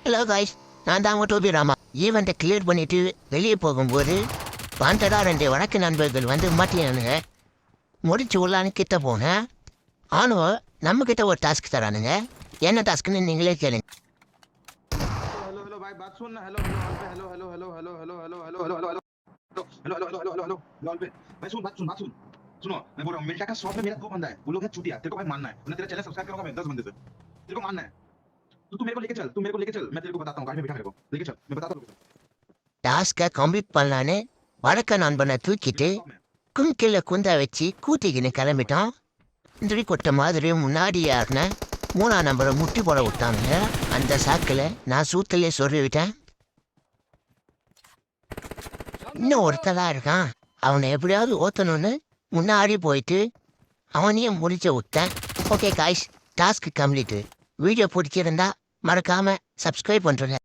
Hello guys, நான் தான் உங்கள் டோபி ராமா. ஈவெண்ட்டை கிளியர் பண்ணிவிட்டு வெளியே போகும்போது வாண்டடாக 2 வழக்கு நண்பர்கள் வந்து மாட்டினானுங்க. முடிச்சு உள்ளான்னு கிட்ட போனேன். ஆனால் நம்மக்கிட்ட ஒரு டாஸ்க் தரானுங்க. என்ன டாஸ்க்குன்னு நீங்களே கேளுங்க. हेलो हेलो भाई बात सुन ना hello hello hello hello hello hello hello hello hello hello hello hello hello hello hello hello lol पे भाई सुन बात सुन सुनो मैं बोल रहा हूँ मिल्टा का शॉप में मेरा 2 बंदा है वो लोग है चूतिया तेरे को भाई मानना है मैंने तेरा चैनल सब्सक्राइब करूंगा मैं 10 बंदे से तेरे को मानना है तो तू मेरे को लेके चल मैं तेरे को बताता हूँ गाड़ी में बिठा मेरे को लेके चल मैं बताता हूँ டாஸ்க்கை கம்ப்ளீட் பண்ணலான்னு வழக்க நண்பனை தூக்கிட்டு கும்கில குந்தா வச்சு கூட்டிக்கின்னு கிளம்பிட்டான். இந்திரி கொட்ட மாதிரி முன்னாடி யாருன 3ஆம் நம்பரை முட்டி போட விட்டானுங்க. அந்த சாக்கில் நான் சூத்திலே சொல்லிவிட்டேன். இன்னும் ஒருத்ததான் இருக்கான். அவனை எப்படியாவது ஓத்தணும்னு முன்னாடி போயிட்டு அவனையும் முடிச்ச விட்டேன். Okay guys, task complete. Video பிடிச்சிருந்தா மறக்காமல் சப்ஸ்கிரைப் பண்ணுறேன்.